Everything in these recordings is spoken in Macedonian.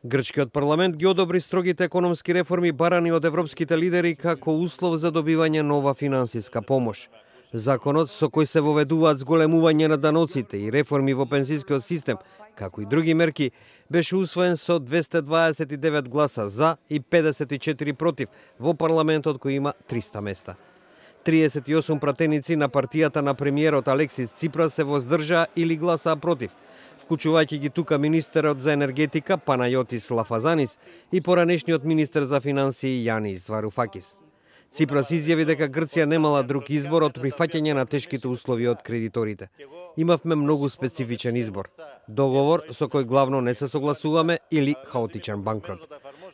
Грчкиот парламент ги одобри строгите економски реформи барани од европските лидери како услов за добивање нова финансиска помош. Законот со кој се воведуваат зголемување на даноците и реформи во пензискиот систем, како и други мерки, беше усвоен со 229 гласа за и 54 против во парламентот кој има 300 места. 38 пратеници на партијата на премиерот Алексис Ципрас се воздржаа или гласаа против, вклучувајќи ги тука министерот за енергетика Панајотис Лафазанис и поранешниот министер за финансии Јанис Варуфакис. Ципрас изјави дека Грција немала друг избор од прифаќање на тешките услови од кредиторите. Имавме многу специфичен избор. Договор со кој главно не се согласуваме или хаотичен банкрот.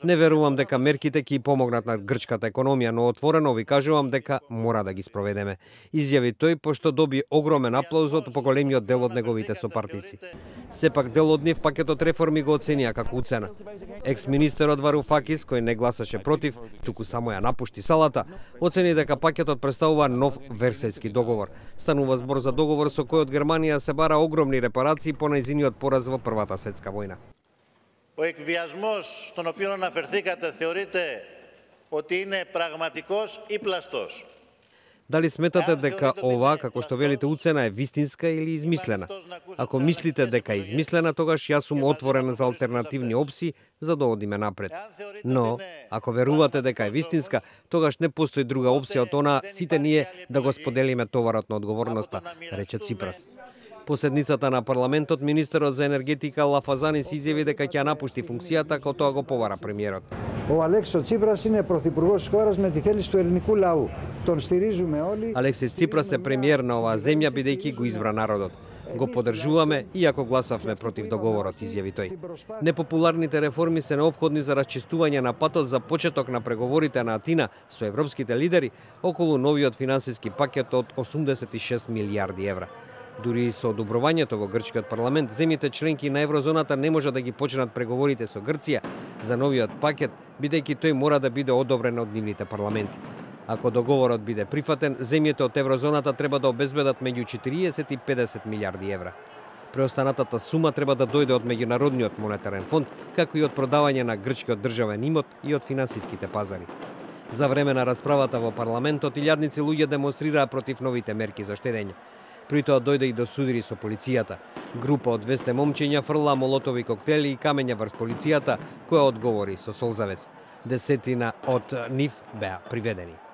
Не верувам дека мерките ќе помогнат на грчката економија, но отворено ви кажувам дека мора да ги спроведеме, изјави тој, пошто доби огромен аплауз од поголемиот дел од неговите сопартици. Сепак дел од нив пакетот реформи го оценија како уцена. Екс-министерот Варуфакис, кој не гласаше против, туку само ја напушти салата, оцени дека пакетот представува нов Версајски договор. Станува збор за договор со кој од Германија се бара огромни репарации по нејзиниот пораз во Првата светска војна. Ο εκβιασμός στον οποίο αναφερθήκατε θεωρείτε ότι είναι πραγματικός ή πλαστός? Дали сметате дека ова, како што велите, уцена е вистинска или измислена? Ако мислите дека е измислена, тогаш јас сум отворен за алтернативни опции за да одиме напред. Но, ако верувате дека е вистинска, тогаш не постои друга опција од она сите ние да го споделиме товарот на одговорноста, рече Ципрас. По седницата на парламентот, министерот за енергетика Лафазанис изјави дека ќе напушти функцијата, како тоа го повара премиерот. Ο Αλέξης Τσίπρας είναι πρωθυπουργός της χώρας με τη θέληση του ελληνικού λαού. Τον στηρίζουμε όλοι. Алексис Ципрас е премиер на оваа земја бидејќи го избра народот. Го поддржуваме иако гласавме против договорот, изјави тој. Непопуларните реформи се неопходни за расчистување на патот за почеток на преговорите на Атина со европските лидери околу новиот финансиски пакет од 86 милијарди евра. Дури и со одобрувањето во грчкиот парламент, земјите членки на еврозоната не може да ги почнат преговорите со Грција за новиот пакет, бидејќи тој мора да биде одобрен од нивните парламенти. Ако договорот биде прифатен, земјите од еврозоната треба да обезбедат меѓу 40 и 50 милијарди евра. Преостанатата сума треба да дојде од Меѓународниот монетарен фонд, како и од продавање на грчкиот државен имот и од финансиските пазари. За време на расправата во парламентот, илјадници луѓе демонстрираа против новите мерки за штедење. При тоа дојде и до судири со полицијата. Група од 200 момчиња фрла молотови коктели и камења врз полицијата, која одговори со солзавец. Десетина од нив беа приведени.